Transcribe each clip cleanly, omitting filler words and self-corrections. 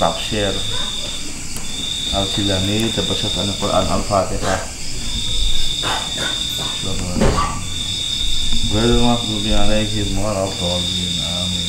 Tafsir Al-Jilani tafsir Al-Quran Al-Fatihah. Ghairil maghdubi 'alaihim waladdallin. Amin.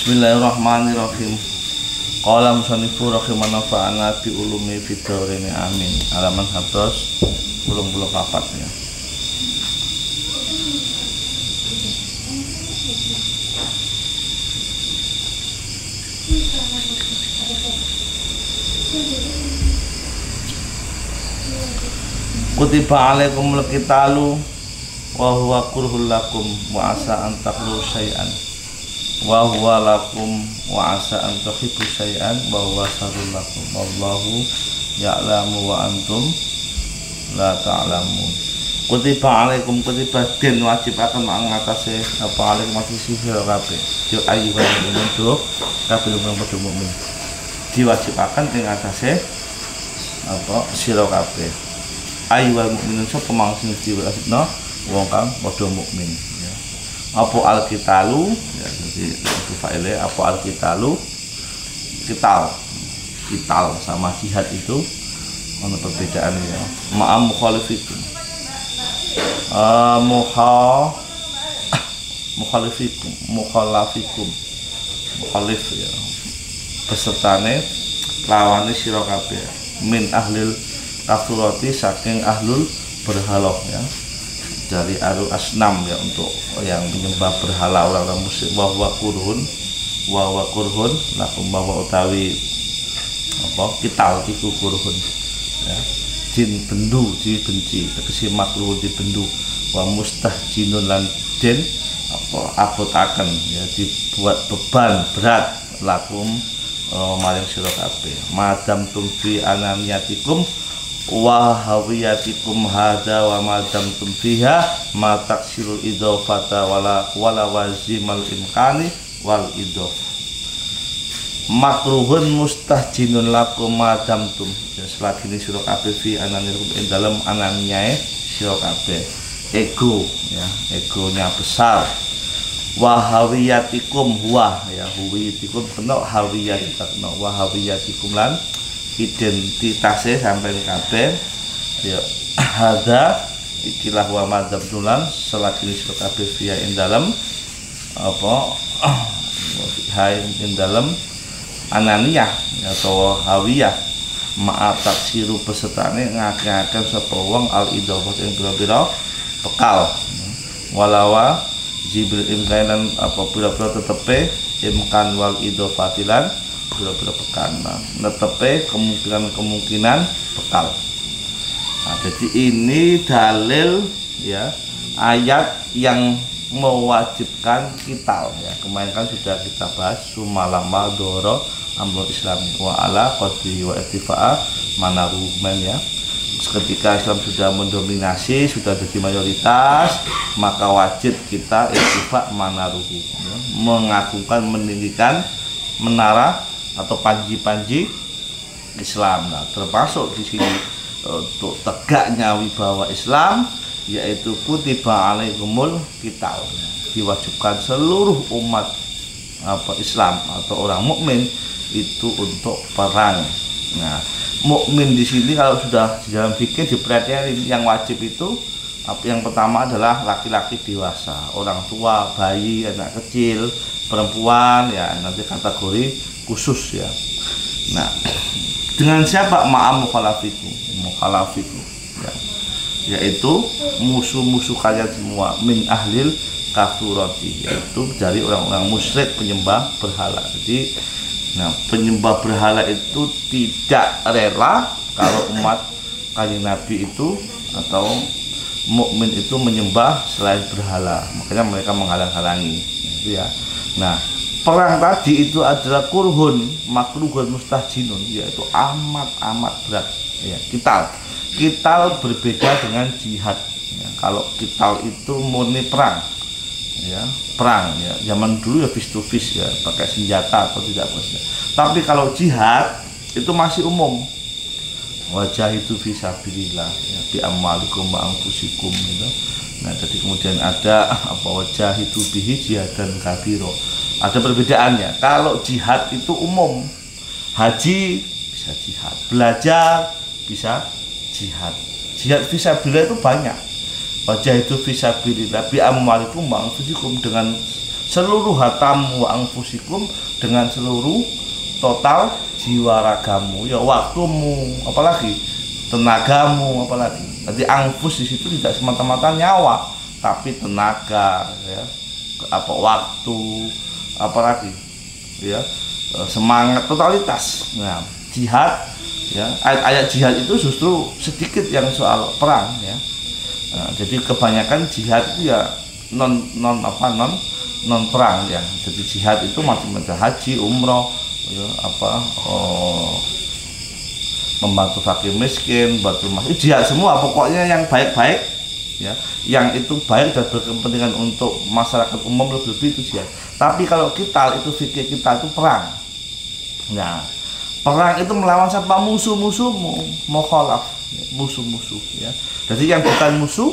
Bismillahirrahmanirrahim. Qala musannifu rahimana fa'ana bi ulumi fid dharain amin. Halaman 184 ya. Kutiba alaikumul qitalu wa huwa kurhul lakum wa asa an takrahu syai'an wa huwa lakum wa asa an tuhibbu syai'an wa huwa syarrul lakum wallahu ya'lamu wa antum la ta'lamun. Kutiba alaikum, kutiba den wajibaken mengatasi apa alaikum masih sira kabeh. Yo ayu wae untuk kabeh mukmin. Diwajibaken ing atase apa sira kabeh. Ayu wal mukminun sapa mangsing diwajibna wong kang padha mukmin ya. Apa al-qitalu ya, jadi itu faile apa al-qitalu, kital sama jihad itu ada perbedaan ya. Ma'am mukhalifikum mukhalif ya, besertane lawane sira kabeh min ahlil kafurati saking ahlul berhala ya, dari ahlul asnam ya, untuk yang menyembah berhala orang-orang musyrik. Wa kurhun lakum bahwa utawi apa kital iku kurhun ya, jin bendu dibenci tegese makruh dibendu. Wa mustahjinun lan den apa abotaken ya, dibuat beban berat lakum maring sira kabeh. Madam tumfi anamiyatikum wa hawiyatikum hadza wa madam tumfiha ma taksirul idhofata wala wazimal imkani wal idhof. Makruhun mustahjinun lakum madam tum ya, selagi ini sira kabeh fi anamikum ing dalem anamiyae sira kabeh ego ya, egonya besar. Wa hawiyatikum huwa ya, huwiyatikum kena hawiyatikum wa hawiyatikum lan identitasnya sampai kabeh ya. Hadza ikilah wa madzhab dulan selagi sira kabeh via ing dalem apa hai ing dalem ananiyah atau hawiyah ma'a taksiru pesertane ngake-ngaken sapa wong al idhofah ing pira-pira bekal walawa jibril imkainan apa pira-pira tetepe imkan wal idhofatilan pira-pira bekal netepe kemungkinan bekal. Nah, jadi ini dalil ya, ayat yang mewajibkan kital ya. Kemarin kan sudah kita bahas sumalama doro amrul islami wa ala qadri wa irtifa'a manarumen ya. Ketika Islam sudah mendominasi, sudah jadi mayoritas, maka wajib kita irtifa' manaruhu ya, mengagungkan, meninggikan menara atau panji-panji Islam. Nah, termasuk di sini untuk tegaknya wibawa Islam yaitu kutiba alaikumul qital, diwajibkan seluruh umat apa Islam atau orang mukmin itu untuk perang. Nah, mukmin di sini kalau sudah di dalam fikih diperhatikan yang wajib itu apa, yang pertama adalah laki-laki dewasa, orang tua, bayi, anak kecil, perempuan ya, nanti kategori khusus ya. Nah, dengan siapa ma'am mukhalafiku ya, yaitu musuh-musuh kalian semua min ahlil kafurati, yaitu dari orang-orang musyrik penyembah berhala. Jadi nah, penyembah berhala itu tidak rela kalau umat kanjeng Nabi itu atau mukmin itu menyembah selain berhala, makanya mereka menghalang-halangi itu ya. Nah, perang tadi itu adalah kurhun makruhun mustahjinun, yaitu amat berat ya, Qital berbeda dengan jihad. Ya, kalau qital itu murni perang, ya perang. Ya zaman dulu ya face to face ya, pakai senjata atau tidak pakai. Tapi kalau jihad itu masih umum. Wajah itu fisabilillah, ya, bi amwalikum wa anfusikum gitu. Nah, jadi kemudian ada apa wajah itu bihi jihadan kabiro. Ada perbedaannya. Kalau jihad itu umum, haji bisa jihad, belajar bisa jihad. Jihad fisabilillah itu banyak. Wajah itu fisabilillah bi amwalikum wa anfusikum, dengan seluruh hartamu, wa anfusikum dengan seluruh total jiwa ragamu, ya waktumu, apalagi tenagamu, apalagi. Jadi anfus di situ tidak semata-mata nyawa, tapi tenaga, ya, apa waktu, apalagi, ya semangat, totalitas. Nah, jihad, ya ayat jihad itu justru sedikit yang soal perang, ya. Nah, jadi kebanyakan jihad itu ya non perang, ya. Jadi jihad itu macam-macam, haji, umroh, ya, membantu fakir miskin, bantu masjid, jihad semua, pokoknya yang baik-baik, ya, yang itu baik dan berkepentingan untuk masyarakat umum lebih-lebih itu jihad. Tapi kalau qital itu fikih kita itu perang. Nah, perang itu melawan siapa? Musuh-musuhmu, mukhalaf, musuh-musuh, ya. Jadi yang bukan musuh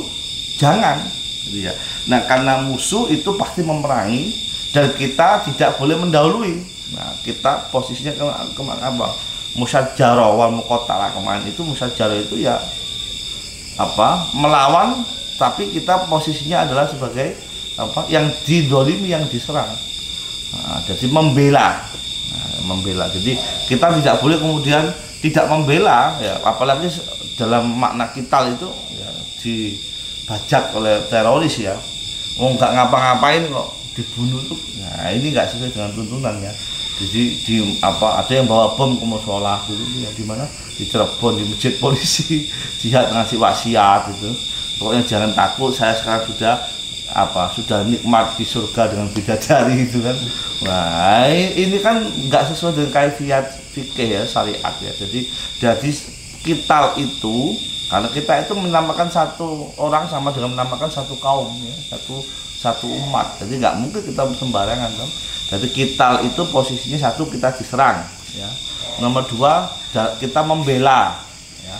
jangan, gitu ya. Nah, karena musuh itu pasti memerangi dan kita tidak boleh mendahului. Nah, kita posisinya kemana apa? Musyajarah wal muqatalah, kemarin itu musyajarah itu ya apa? Melawan, tapi kita posisinya adalah sebagai apa? Yang didolimi, yang diserang. Nah, jadi membela. Nah, membela. Jadi kita tidak boleh kemudian tidak membela, ya, apalagi dalam makna qital itu ya, dibajak oleh teroris, ya. Oh, nggak ngapa-ngapain kok dibunuh tuh. Nah, ini nggak sesuai dengan tuntunannya. Jadi ada yang bawa bom ke musola gitu ya, di mana di Cirebon, di masjid polisi jihad ngasih wasiat gitu. Pokoknya jangan takut, saya sekarang sudah nikmat di surga dengan bidadari gitu kan. Nah, ini kan nggak sesuai dengan kaifiat fikih, ya, syariat, ya. Jadi qital itu, karena kita itu menamakan satu orang sama dengan menamakan satu kaum, ya, satu umat. Jadi nggak mungkin kita sembarangan kan. Jadi qital itu posisinya satu, kita diserang, ya. Nomor dua, kita membela, ya,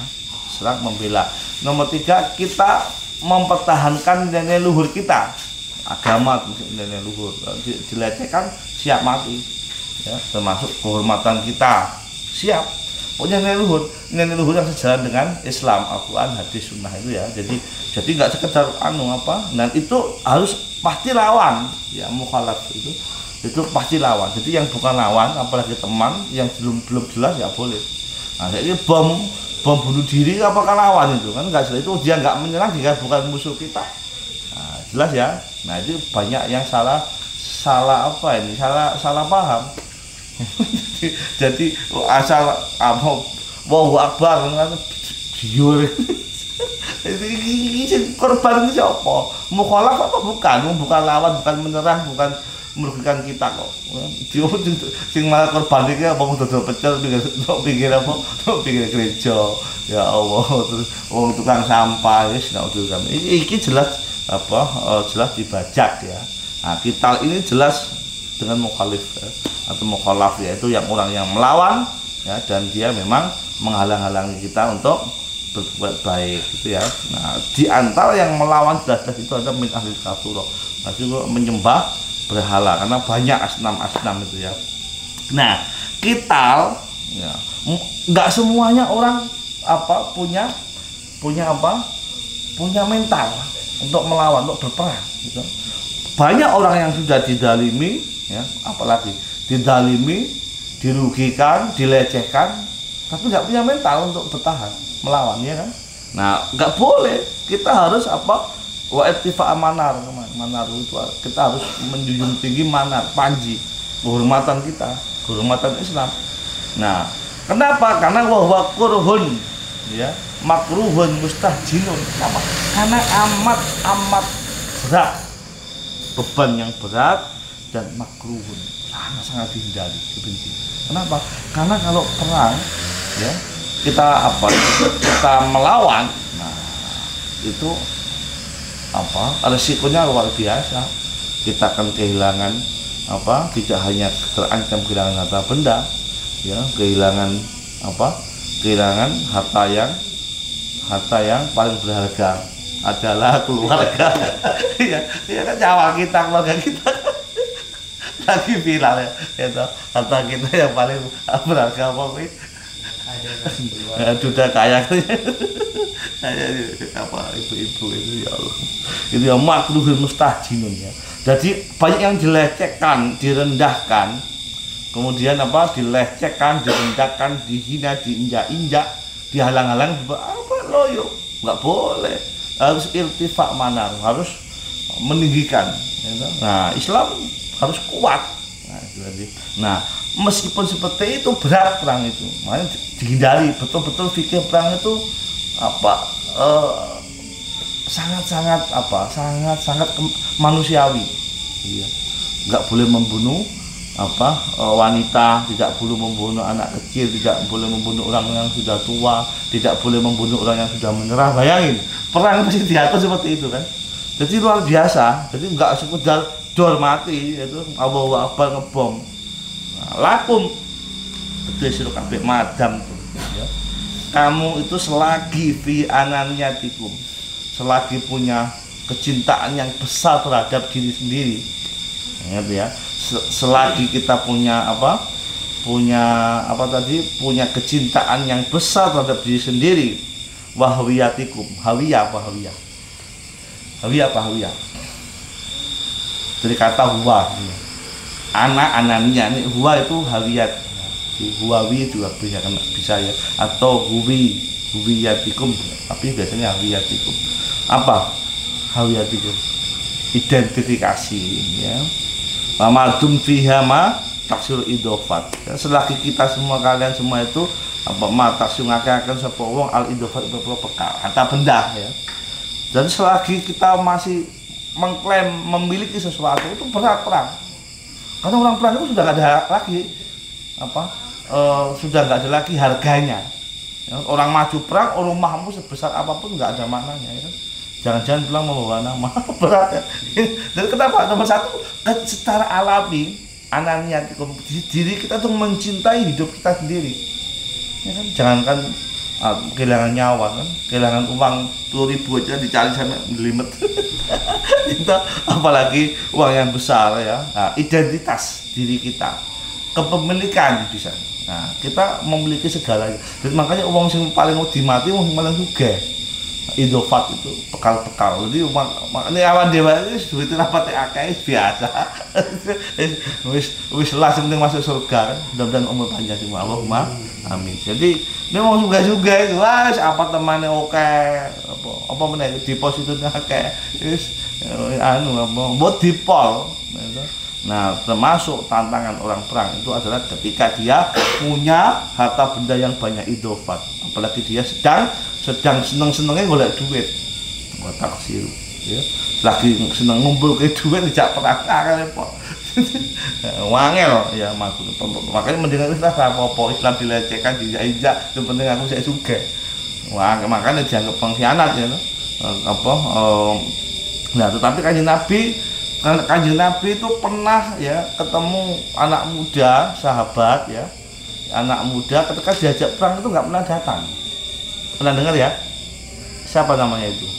serang membela. Nomor tiga, kita mempertahankan nilai luhur kita, agama, nilai luhur. Dilecehkan siap mati, ya, termasuk kehormatan kita siap. Pokoknya nilai luhur yang sejalan dengan Islam, Al-Quran, hadis, sunnah itu, ya. Jadi nggak sekedar dan itu harus pasti lawan, ya, mukhalaf itu pasti lawan. Jadi yang bukan lawan, apalagi teman yang belum jelas, ya boleh. Nah, jadi bom bunuh diri apakah lawan itu kan nggak jelas, itu dia nggak menyerang jika bukan musuh kita. Nah, jelas, ya. Nah, itu banyak yang salah paham. jadi asal Allahu Akbar kan biur. Ini korban ini siapa? Mukhalaf apa bukan lawan, bukan menyerang, bukan merugikan kita kok. Dia sing malah korban iki apa dodol pecel pinggir gereja. Ya Allah, terus wong tukang sampah wis nek kan. Iki jelas jelas dibajak, ya. Nah, qital ini jelas dengan mukhalif, ya, atau mukhalaf, yaitu yang orang yang melawan, ya, dan dia memang menghalang-halangi kita untuk berbuat baik, gitu, ya. Nah, di antara yang melawan jelas-jelas itu ada min ahli kafirah, masih menyembah berhala, karena banyak asnam itu, ya. Nah, qital, ya, nggak semuanya orang punya mental untuk melawan, untuk berperang, gitu. Banyak orang yang sudah didalimi, ya, apalagi didalimi, dirugikan, dilecehkan, tapi nggak punya mental untuk bertahan, melawan, ya kan. Nah, nggak boleh, kita harus wa ittifa manar itu kita harus menjunjung tinggi manar, panji, kehormatan kita, kehormatan Islam. Nah, kenapa? Karena wa kurhun, ya, makruhun mustahjinun. Kenapa? Karena amat berat, beban yang berat dan makruhun, sangat dihindari, dibenci. Kenapa? Karena kalau perang, ya, kita melawan, nah itu resikonya luar biasa. Kita akan kehilangan tidak hanya terancam kehilangan harta benda, ya, kehilangan harta yang paling berharga adalah keluarga. Ya kan, nyawa kita, keluarga kita lagi viral ya, itu harta kita yang paling berharga sudah kaya ibu-ibu itu, ya Allah, itu yang makruhul mustahjinun ya. Jadi banyak yang dilecehkan, direndahkan, kemudian dilecehkan, direndahkan, dihina, diinjak-injak, dihalang-halang, loyo, nggak boleh, harus irtifak manar, harus meninggikan. Nah, Islam harus kuat. Nah, meskipun seperti itu berat perang itu, makanya dihindari betul-betul. Fikih perang itu sangat manusiawi. Iya. Nggak boleh membunuh wanita, tidak boleh membunuh anak kecil, tidak boleh membunuh orang yang sudah tua, tidak boleh membunuh orang yang sudah menyerah. Bayangin, perang masih diatur seperti itu kan. Jadi luar biasa. Jadi nggak sekedar dor mati, itu Allahu Akbar ngebom. Nah, lakum betul kabeh madam tuh. Ya. Kamu itu selagi fi ananiyatikum, selagi punya kecintaan yang besar terhadap diri sendiri, ingat ya, selagi kita punya punya kecintaan yang besar terhadap diri sendiri, wahwiyatikum, hawiyah dari kata huwa, anak anania, ini huwa itu hawiyat, huwawi juga bisa ya, atau huwiyatikum, tapi biasanya hawiyatikum. Apa hawiyatikum? Identifikasi, ya. Mamadum fiha ma taksir idofat. Selagi kita semua, kalian semua itu taksir ngakakan sapa wong al idofat bekal harta benda, ya. Dan selagi kita masih mengklaim memiliki sesuatu, itu berat perang. Karena orang perang itu sudah nggak ada lagi sudah nggak ada lagi harganya. Ya, orang maju perang, rumahmu sebesar apapun nggak ada maknanya, ya. Jangan-jangan bilang membawa nama berat ya. Dan kenapa? Nomor satu, secara alami ananiat diri kita tuh mencintai hidup kita sendiri, ya kan? Jangankan kehilangan nyawa kan, kehilangan uang 10.000 aja dicari sampai melimet. Itu apalagi uang yang besar, ya. Nah, identitas diri kita, kepemilikan bisa. Nah, kita memiliki segalanya. Dan makanya uang yang paling mau dimati, uang paling sugih. Idofat itu bekal-bekal. Jadi makanya awan dewa itu duit rapat akeh biasa. wis lah penting masuk surga kan. Mudah-mudahan umur panjang semua. Allahumma amin. Jadi ini mau juga itu, wah apa temannya oke, apa meneh depositnya akeh. Wis buat dipol. Nah, termasuk tantangan orang perang itu adalah ketika dia punya harta benda yang banyak, idofat. Apalagi dia sedang seneng-senengnya golek duit, taksir, ya. Lagi seneng ngumpul ke duit tidak perang kan repot. Wangel ya maksud. Makanya mendingan Islam apa Islam dilecehkan, dijak-injak, yang penting aku saya sugih. Wah, makanya dianggap pengkhianat, ya. Nah, tetapi Kanjeng Nabi itu pernah, ya, ketemu anak muda, sahabat, ya. Anak muda ketika diajak perang itu nggak pernah datang. Pernah dengar ya? Siapa namanya itu?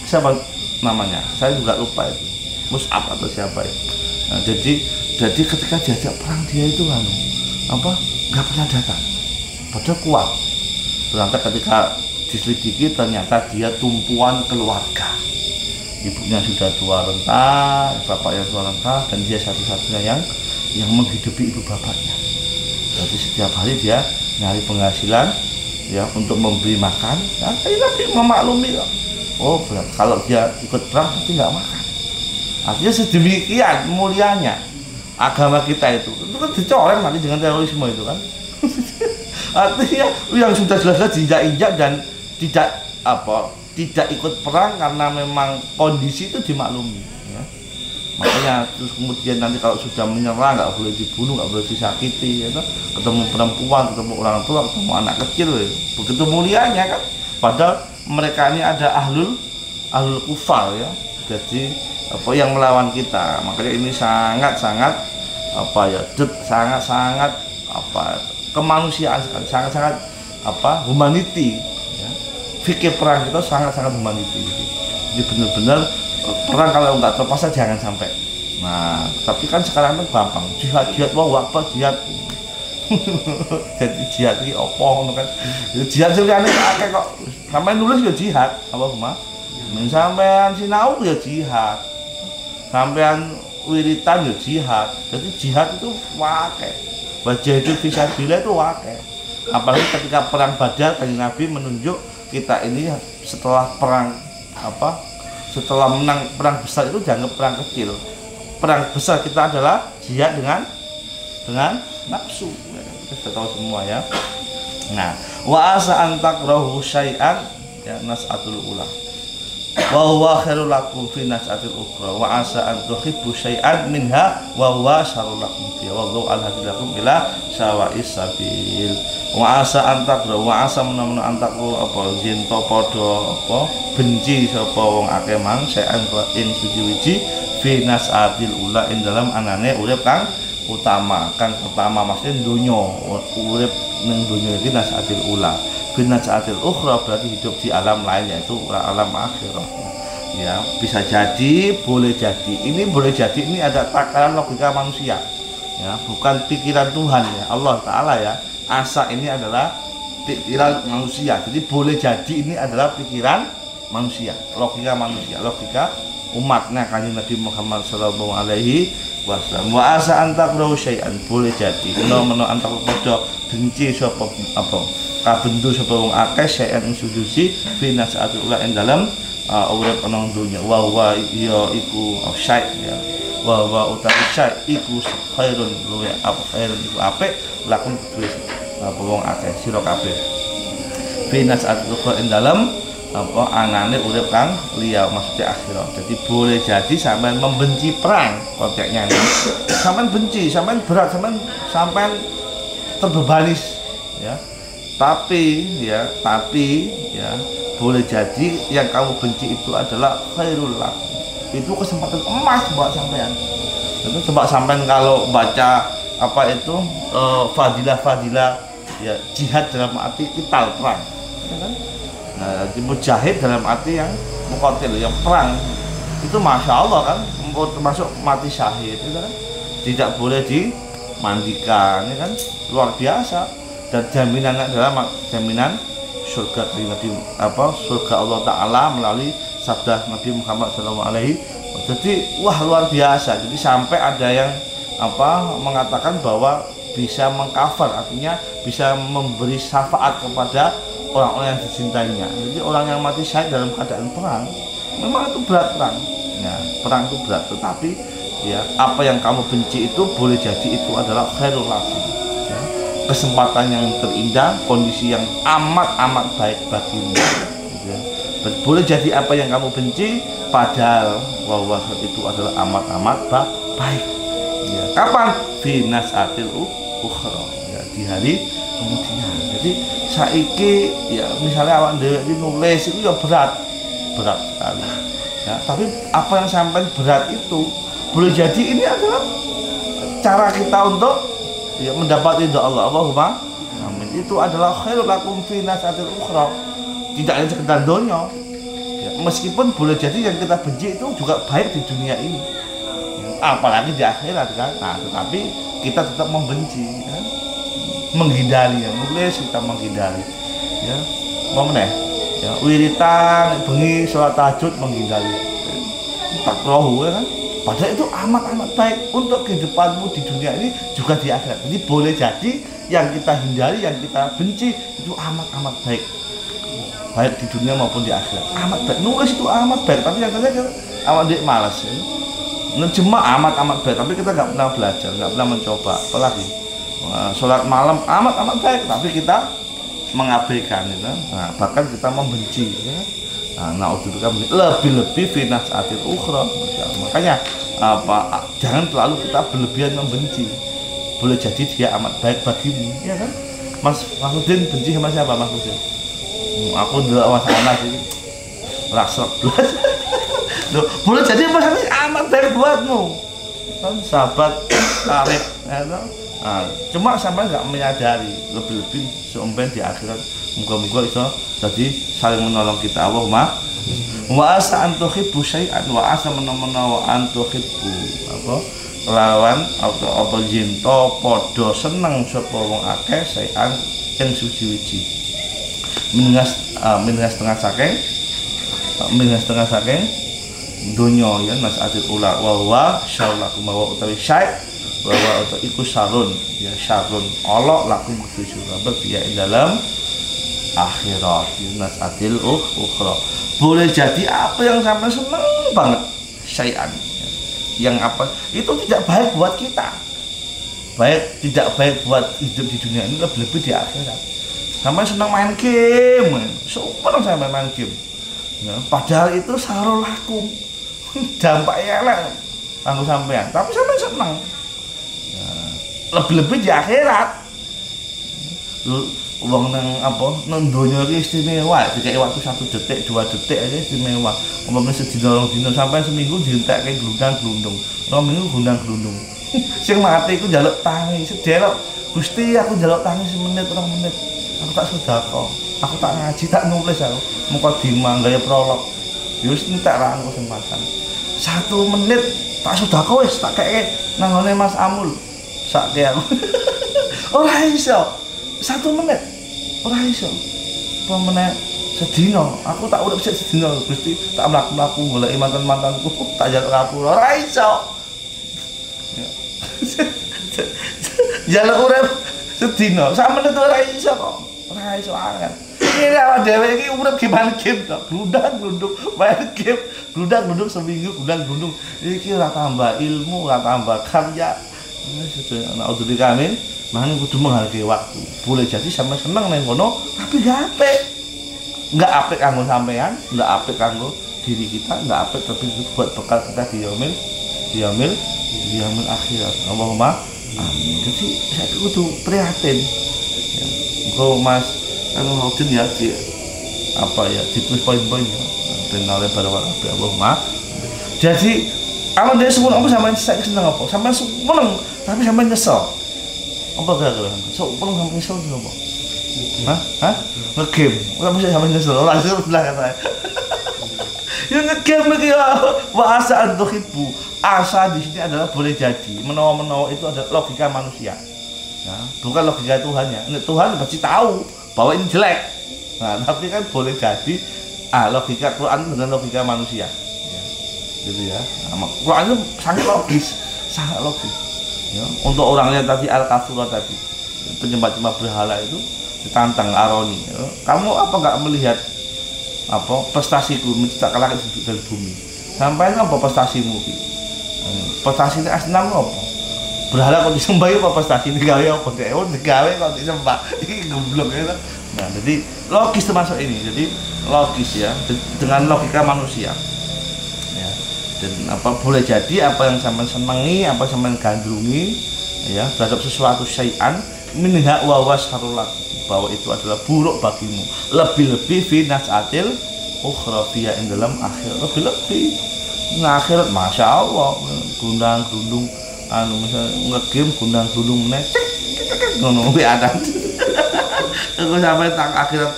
Siapa namanya? Saya juga lupa itu. Mus'ab atau siapa itu? Nah, jadi ketika diajak perang dia itu nggak pernah datang. Padahal kuat. Ternyata ketika diselidiki ternyata dia tumpuan keluarga. Ibunya sudah tua renta, bapaknya tua renta, dan dia satu-satunya yang menghidupi ibu bapaknya. Jadi setiap hari dia nyari penghasilan, ya, untuk memberi makan. Nah, Nabi memaklumi kok. Oh, berat. Kalau dia ikut perang tapi nggak makan. Artinya sedemikian mulianya agama kita itu kan dicoreng nanti dengan terorisme itu kan. Artinya yang sudah jelas-jelas diinjak-injak dan tidak ikut perang karena memang kondisi itu dimaklumi, ya. Makanya terus kemudian nanti kalau sudah menyerah nggak boleh dibunuh, nggak boleh disakiti, ya, ketemu perempuan, ketemu orang tua, ketemu anak kecil, ya. Begitu mulianya kan. Padahal mereka ini ada ahlul kufar ya, jadi apa yang melawan kita. Makanya ini sangat-sangat apa ya, sangat-sangat apa kemanusiaan sekali, sangat-sangat apa humanity ya. Fikir perang kita sangat-sangat humanity. Jadi benar-benar perang kalau nggak terpaksa jangan sampai. Nah, tapi kan sekarang kan gampang, jihad wah apa jihad. Jadi jihad ini opo kan. Jihad sebenarnya akeh kok. Sampai nulis ya jihad, apa kemah? Sampean sinau ya jihad. Sampean wiritan ya jihad. Jadi jihad itu wakil. Baca itu fisabilillah itu wakil. Apalagi ketika perang Badar, Kanjeng Nabi menunjuk kita ini setelah perang apa? Setelah menang perang besar itu jangan perang kecil. Perang besar kita adalah jihad dengan nafsu. Kita sudah tahu semua ya. Nah, wa asa antakrahu syai'an ya nas'atul ula. Wa huwa khairul lakum fi nas'atil ukhra wa asa an tuhibbu syai'an minha wa huwa syarrul lakum fi wallahu alhadilakum ila sawa'is sabil. Wa asa antakrahu wa asa menawa antakrahu apa jinto padha apa benci sapa wong akeh mang syai'an ing suci-suci fi nas'atil ula ing dalam anane urip kang utama, kang pertama maksudnya dunya urip ning dunya iki nas'atil ula. Nas'atil ukhra berarti hidup di alam lain, yaitu alam akhirah. Ya, bisa jadi, boleh jadi. Ini boleh jadi ini ada takaran logika manusia. Ya, bukan pikiran Tuhan ya, Allah Ta'ala ya. Asa ini adalah pikiran manusia. Jadi boleh jadi ini adalah pikiran manusia, logika manusia, logika umatnya Kanjeng Nabi Muhammad sallallahu alaihi wasallam. Wa asa antakrahu syai'an, boleh jadi menawa antakrahu padha benci sapa apa kabendu sapa wong akeh syai'an ing sudusi fi nas'atul ula ing dalem urip ana donya wa ya iku syai' ya wa utawi syai' iku khairun luwe apa khairun iku apik lakum kedue apa wong akeh sira kabeh fi nas'atul ula ing dalem apa anane urip kang liya maksudnya akhirat. Jadi boleh jadi sampean membenci perang konteksnya ini. Sampean benci, sampean berat, sampean terbebani ya. Tapi ya boleh jadi yang kamu benci itu adalah khairul lakum. Itu kesempatan emas buat sampean. Itu coba sampean kalau baca apa itu fadilah ya jihad dalam arti qital perang. Ya kan? Nah, mujahid dalam arti yang muqatil, yang perang. Itu masya Allah kan, termasuk mati syahid itu kan. Tidak boleh dimandikan, ya kan? Luar biasa. Dan jaminannya adalah jaminan surga dari Nabi surga Allah Ta'ala melalui sabda Nabi Muhammad SAW. Jadi wah luar biasa. Jadi sampai ada yang mengatakan bahwa bisa mengcover, artinya bisa memberi syafaat kepada orang-orang yang dicintainya. Jadi orang yang mati syahid dalam keadaan perang, memang itu berat perang. Ya, perang itu berat. Tetapi ya apa yang kamu benci itu boleh jadi itu adalah khairul lakum. Ya, kesempatan yang terindah, kondisi yang amat baik bagimu. Gitu ya. Boleh jadi apa yang kamu benci, padahal bahwa itu adalah amat baik. Ya. Kapan? Fi nas'atil ukhra. Ya, di hari kemudian. Jadi saiki ya misalnya awak dhewe iki nulis itu ya berat sekali. Ya, tapi apa yang sampai berat itu boleh jadi ini adalah cara kita untuk ya mendapat ridha Allah. Allahumma amin. Itu adalah khairul lakum fi nas'atil ukhra. Tidak hanya sekedar dunia. Ya, meskipun boleh jadi yang kita benci itu juga baik di dunia ini. Ya, apalagi di akhirat kan. Nah, tetapi kita tetap membenci kan. Menghindari ya, nulis kita menghindari ya, mau meneh ya, wiritan bengi sholat tahajud menghindari takrohu ya kan, padahal itu amat baik untuk kehidupanmu di dunia ini juga di akhirat. Jadi boleh jadi yang kita hindari, yang kita benci itu amat baik di dunia maupun di akhirat, amat baik. Nulis itu amat baik, tapi yang terjadi awak dik malas ya. Ngejema amat baik, tapi kita nggak pernah belajar, nggak pernah mencoba. Apalagi sholat malam amat baik, tapi kita mengabaikan itu. Nah, bahkan kita membenci ya. Nah, naudzubillah lebih-lebih finas atil ukhra. Makanya jangan terlalu kita berlebihan membenci. Boleh jadi dia amat baik bagimu, ya kan? Mas Udin benci sama siapa, Mas Udin? Aku ndelok Mas Anas iki rasrek blas. Loh, boleh jadi Mas Anas amat baik buatmu. Kan sahabat karib, ya kan? Nah, cuma sampai nggak menyadari, lebih-lebih seumben di akhirat. Moga-moga iso jadi saling menolong kita. Allahumma wa asa an tuhibbu syai'an wa asa menawa wa an tuhibbu apa lawan apa jinto padha seneng sapa wong akeh syai'an yang suci-suci minhas setengah saking donya ya nasatil ula wa syaullakum wa utawi syai' wa iku sarun ya syarun Allah lakum kusyura berfiya dalam akhirat nasatil ukhra. Boleh jadi apa yang sampai seneng banget syai'an yang apa itu tidak baik buat kita, tidak baik buat hidup di dunia ini, lebih-lebih di akhirat. Sampai senang main game, super sampai main game ya, padahal itu sarul lakum dampaknya elek kanggo sampean, tapi sampean senang ya, lebih-lebih di akhirat. Uang nang apa nang donya iki istimewa, dikek waktu 1 detik 2 detik aja istimewa. Umpamane sedina rong dina sampai seminggu dientekke glundang-glundung, 2 minggu glundang-glundung. Sing mati iku njaluk tangi sedelok, Gusti aku njaluk tangi semenit 2 menit. Aku tak sedekah, aku tak ngaji, tak nulis aku. Mukadimah gaya prolog. Ya wis entek ra aku kesempatan. 1 menit tak sedekah wis tak keke nang ngene Mas Amul. Sakke aku. Ora iso. 1 menit ora iso. Apa meneh sedina aku tak urip sik sedina Gusti, tak mlaku-mlaku goleki mantan-mantanku, tak njaluk ngapura ora iso. Njaluk urip sedina 1 menit ora iso kok. Ora iso angel. Iki awak dhewe iki urip gimana game to? Glundang-glundung main game, glundang-glundung seminggu, glundang-glundung. Iki ora tambah ilmu, ora tambah karya. Ana udhuri kamin. Makanya kudu menghargai waktu. Boleh jadi sampai seneng neng kono, tapi nggak apik. Nggak apik kanggo sampean, nggak apik kanggo diri kita, nggak apik tapi buat bekal kita di yaumil akhirat. Allahumma amin. Jadi saya kudu prihatin. Ya, engko Mas Udin ya di apa ya ditulis poin-poin ya. Ben oleh barang apik Allahumma. Jadi aman dia semua apa sampean saya seneng apa? Sampean seneng tapi sampean nyesel. Apa gara-gara? So, perlu sampai nyesel dulu apa? Hah? Nge-game? Ora bisa sampai nyesel, ora nyesel belah kata. Ya nge-game iki ya. Wa asa an tuhibbu. Asa di sini adalah boleh jadi. Menawa-menawa itu adalah logika manusia. Ya, bukan logika Tuhan ya. Tuhan pasti tahu bahwa ini jelek. Nah, tapi kan boleh jadi logika Quran dengan logika manusia. Ya. Gitu ya. Nah, Quran itu sangat logis. Ya, untuk orangnya tadi Al-Kafurah tadi penyembah-penyembah berhala itu ditantang Aroni ya. Kamu apa nggak melihat apa prestasiku menciptakan langit dan bumi sampai apa prestasimu prestasi ini asnam apa berhala kok disembah apa prestasi ini gawe apa digawe kok disembah ini goblok ya. Nah jadi logis termasuk ini, jadi logis ya dengan logika manusia. Dan apa boleh jadi apa yang sampean senengi, apa sampean gandrungi ya terhadap sesuatu syai'an minha wa washarulak, bahwa itu adalah buruk bagimu, lebih-lebih fi nasatil ukhra fiya ing dalam akhirat, lebih-lebih nah akhirat masya Allah gundang-gundung misalnya nge-game gundang-gundung meneh ngono kuwi ada. Aku sampai tak akhirat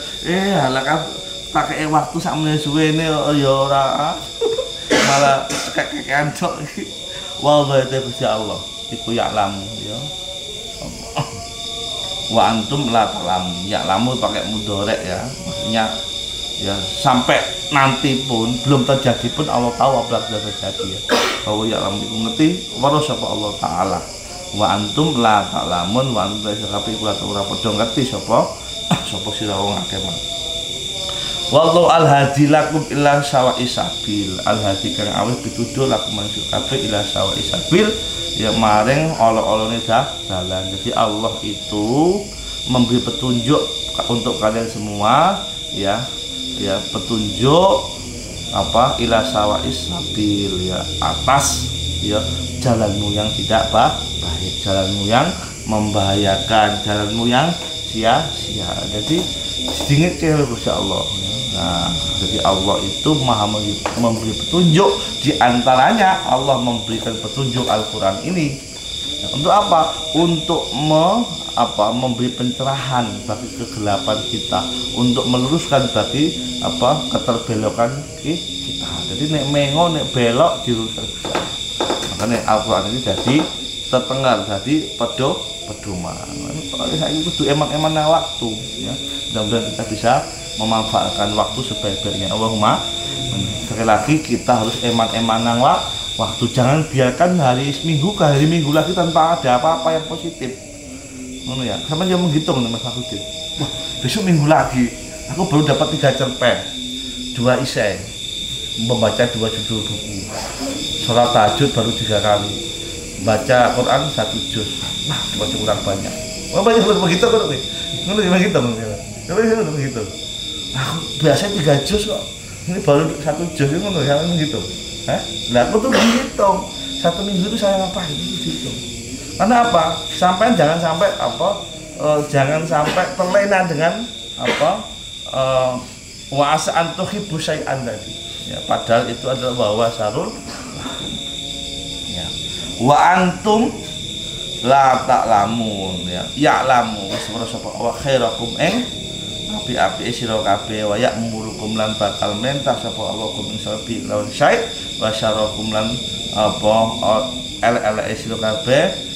halah kan pakai waktu sak meneh suwene ya ora malah kekekan tok iki. Wallahi Gusti Allah iku ya'lamu ya. Wa antum la ta'lamu. Ya'lamu pakai mudhari ya. Maksudnya ya sampai nanti pun belum terjadi pun Allah tahu apa yang sudah terjadi ya. Bahwa ya'lamu iku ngerti weruh sapa Allah taala. Wa antum la ta'lamun wa antum la sakapi kula ora padha ngerti sapa sira wong akeh mah. Wallahu al-hadi lakum ila sawa'i sabil. Al-hadi kang awih pituduh lakum manusia kabeh ila sawa'i sabil ya maring olo-olone dalan. Jadi Allah itu memberi petunjuk untuk kalian semua ya ya petunjuk ila sawa'is sabil, ya atas ya jalanmu yang tidak baik, jalanmu yang membahayakan, jalanmu yang sia-sia. Jadi sedikit ya Gusti Allah. Nah, jadi Allah itu maha memberi petunjuk, diantaranya Allah memberikan petunjuk Al-Quran ini. Untuk apa? Untuk memberi pencerahan bagi kegelapan kita, untuk meluruskan bagi keterbelokan kita. Jadi nek mengo nek belok diluruskan. Makanya Al-Quran ini jadi terdengar, jadi pedoman. Saya kudu eman-eman waktu ya. Mudah-mudahan kita bisa memanfaatkan waktu sebaik-baiknya. Allahumma. Sekali lagi kita harus eman-eman waktu. Jangan biarkan hari minggu ke hari minggu lagi tanpa ada apa-apa yang positif. Ngono ya. Sama dia menghitung Mas Fakudin. Wah, besok minggu lagi aku baru dapat 3 cerpen, 2 isai, membaca 2 judul buku, sholat tahajud baru 3 kali, baca Quran 1 juz. Nah, baca kurang banyak. Wah, banyak begitu kok. Ngono ya begitu. Kalau begitu. Aku biasa 3 juz kok. Ini baru 1 juz ngono ya begitu. Lah aku tuh dihitung. 1 minggu itu saya ngapain itu dihitung. Karena apa? Jangan sampai jangan sampai terlena dengan wa asa'an tuhibbu syai'an tadi. Ya, padahal itu adalah bahwa sarul ya. Wa antum la ta'lamun ya. Ya'lamu sapa wa khairakum api-api sira kabeh wa ya'murukum lan bakal mentah sapa Allah kum ing sabi lawan syai' wa syarakum lan ele sira kabeh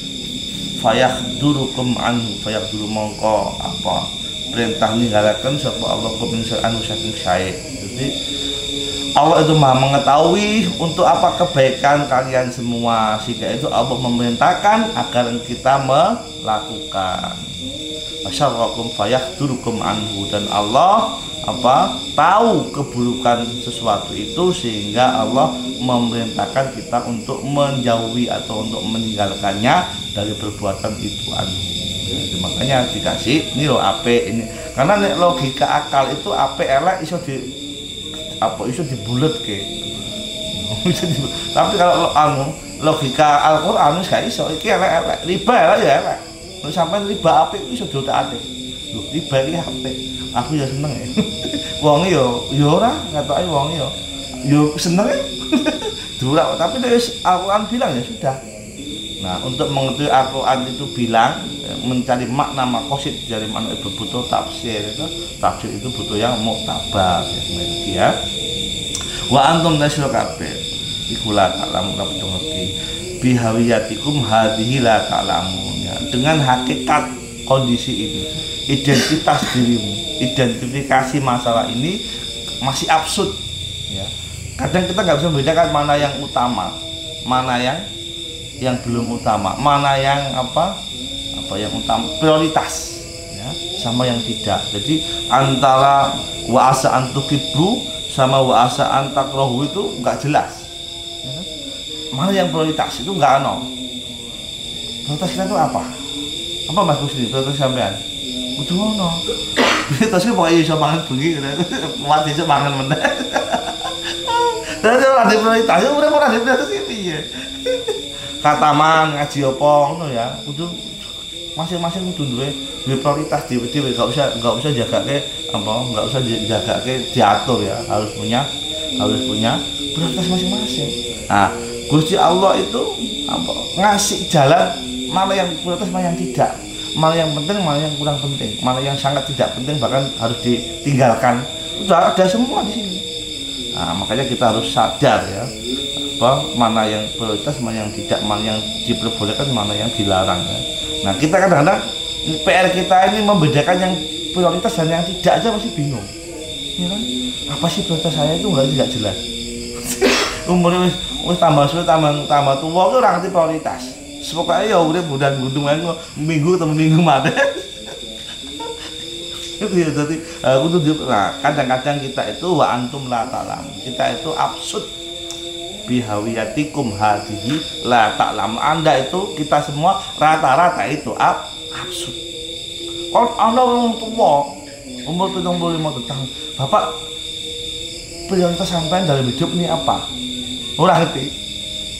fayahdurukum fayahdur mongko perintah ninggalaken sapa Allah kum ing anu saking syai'. Jadi Allah itu maha mengetahui untuk apa kebaikan kalian semua, sehingga itu Allah memerintahkan agar kita melakukan. Masyarakum fayahdurukum anhu, dan Allah tahu keburukan sesuatu itu sehingga Allah memerintahkan kita untuk menjauhi atau untuk meninggalkannya dari perbuatan itu anhu. Jadi, makanya dikasih ini loh ape ini, karena logika akal itu ape elek iso dibulet ke. Tapi kalau logika Al-Qur'an wis gak iso, iki elek-elek, riba ya elek. Nek sampean riba apik iso diotakake. Lho, riba iki apik. Aku ya seneng ya. Wong ya ora ngatoke wong ya seneng ya. Durak, tapi nek Al-Qur'an bilang ya sudah. Nah, untuk mengetahui Al-Qur'an itu bilang mencari makna makosid dari makna itu butuh tafsir. Tafsir itu butuh yang muktabar ya. Wa antum tasira kabeh iku la ta'lamu kabeh ngerti bihawiyatikum hadhihi la ta'lamun ya. Dengan hakikat kondisi ini, identitas dirimu, identifikasi masalah ini masih absurd ya. Kadang kita nggak bisa membedakan mana yang utama, mana yang belum utama, mana yang yang utama, prioritas ya, sama yang tidak. Jadi antara wa asa antukibu sama wa asa antakrohu itu nggak jelas ya. Mana yang prioritas itu nggak ano. Prioritas kita itu apa Mas Kusni? Prioritas sampean kudu ono. Prioritas itu pokoknya iso mangan bengi mati iso mangan meneh. Dadi ora ada prioritas, ora ada prioritas piye. Kataman ngaji apa ngono ya, kudu masing-masing kudu duwe prioritas dhewe-dhewe, enggak usah jagake enggak usah jagake diatur ya, harus punya prioritas masing-masing. Nah, Gusti Allah itu ngasih jalan mana yang prioritas, mana yang tidak, mana yang penting, mana yang kurang penting, mana yang sangat tidak penting bahkan harus ditinggalkan. Sudah ada semua di sini. Nah, makanya kita harus sadar ya, mana yang prioritas, mana yang tidak, mana yang diperbolehkan, mana yang dilarang ya. Nah, kita kadang-kadang PR kita ini membedakan yang prioritas dan yang tidak aja masih bingung ya kan. Apa sih prioritas saya itu tidak jelas. Umurnya wis tambah suwe tambah tua itu ora ngerti prioritas. Pokoknya ya urip budan gundung ae minggu atau minggu mate. Jadi aku tuh kadang-kadang kita itu wa antum la ta'lam, kita itu absurd bihawiyatikum hadhihi la ta'lam. Anda itu, kita semua rata-rata itu absurd. Kalau Anda orang tua umur 75 tahun. Bapak, prioritas sampean dalam hidup ini apa? Ora ngerti.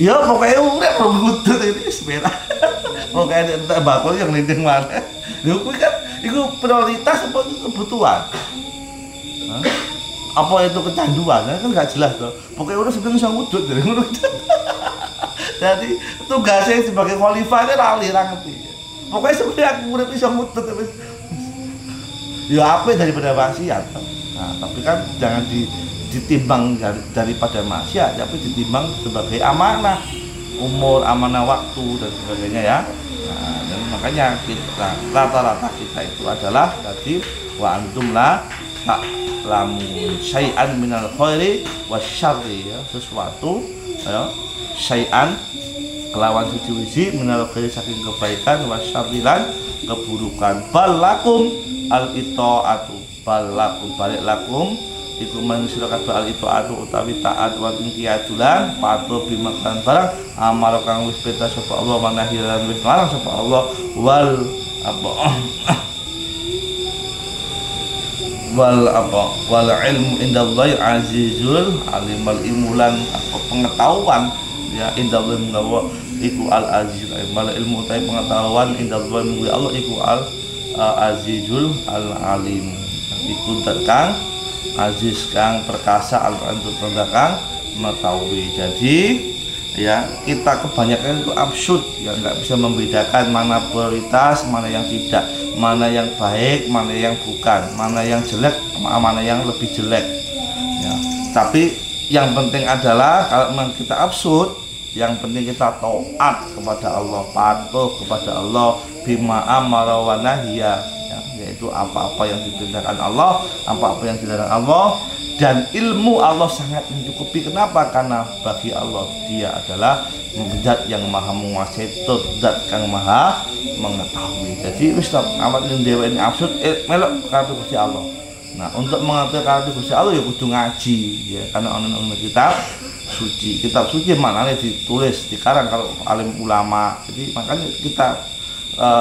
Ya pokoknya urip ngudut ini sepeda. Pokoknya entek bakul yang ninding mana. Lha kuwi kan iku prioritas apa itu kebutuhan? Hah? Apa itu kecanduan? Kan enggak jelas toh. Pokoknya urip sebelum iso ngudut dari ngono. Jadi tugasnya sebagai khalifah itu lali ra ngerti. Pokoknya sebenarnya aku urip iso ngudut wis. Ya apa daripada maksiat. Nah, tapi kan jangan ditimbang daripada maksiat, tapi ditimbang sebagai amanah umur, amanah waktu dan sebagainya ya. Nah, dan makanya kita rata-rata kita itu adalah tadi wa antum la ta'lamun syai'an minal khairi wasyarri ya, sesuatu ya, syai'an kelawan suci-suci minal khairi saking kebaikan wasyarri lan keburukan. Balakum al itaatu balakum balik lakum iku manusia kabeh al itaatu utawi taat wa inqiyadulan patuh bimakan barang amar kang wis perintah sapa Allah manahi lan wis larang sapa Allah wal ilmu indallahi azizul alimal imulan pengetahuan ya indallahi mengawa iku al azizul ilmu utai pengetahuan indallahi Allah iku al azizul al alim iku kang aziz kang perkasa al-Quran itu kang mengetahui. Jadi ya kita kebanyakan itu absurd ya, nggak bisa membedakan mana prioritas mana yang tidak, mana yang baik mana yang bukan, mana yang jelek mana yang lebih jelek ya. Tapi yang penting adalah kalau memang kita absurd, yang penting kita taat kepada Allah, patuh kepada Allah bima amara wa nahiya ya, yaitu apa-apa yang diperintahkan Allah, apa-apa yang dilarang Allah. Dan ilmu Allah sangat mencukupi. Kenapa? Karena bagi Allah dia adalah zat yang maha menguasai, zat yang maha mengetahui. Jadi Ustaz amat yang dewa ini absurd melok kartu Gusti Allah. Nah untuk mengerti kartu Gusti Allah ya kudu ngaji ya, karena ono kitab suci maknanya ditulis dikarang kalau alim ulama. Jadi makanya kita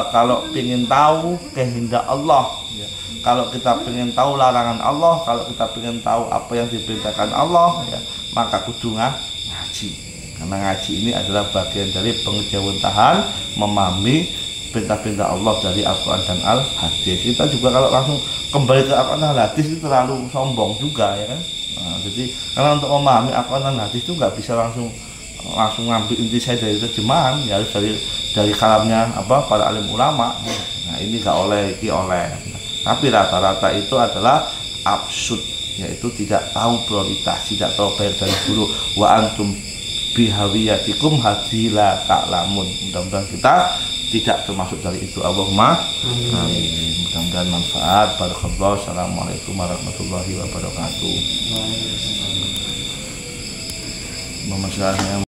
kalau ingin tahu kehendak Allah ya, kalau kita ingin tahu larangan Allah, kalau kita ingin tahu apa yang diperintahkan Allah ya, maka kudu ngaji. Karena ngaji ini adalah bagian dari pengetahuan memahami perintah-perintah Allah dari Al-Quran dan Al-Hadis. Kita juga kalau langsung kembali ke Al-Quran dan Al-Hadis itu terlalu sombong juga ya kan. Nah, jadi karena untuk memahami Al-Quran dan Al-Hadis itu nggak bisa langsung ngambil inti saya dari terjemahan ya, harus dari kalamnya para alim ulama. Nah ini nggak oleh, ini oleh. Tapi rata-rata itu adalah absurd, yaitu tidak tahu prioritas, tidak tahu baik dari buruk. Wa antum bihawiyatikum hadila ta'lamun. Mudah-mudahan kita tidak termasuk dari itu. Allahumma amin. Mudah-mudahan manfaat. Barakallahu. Assalamualaikum warahmatullahi wabarakatuh.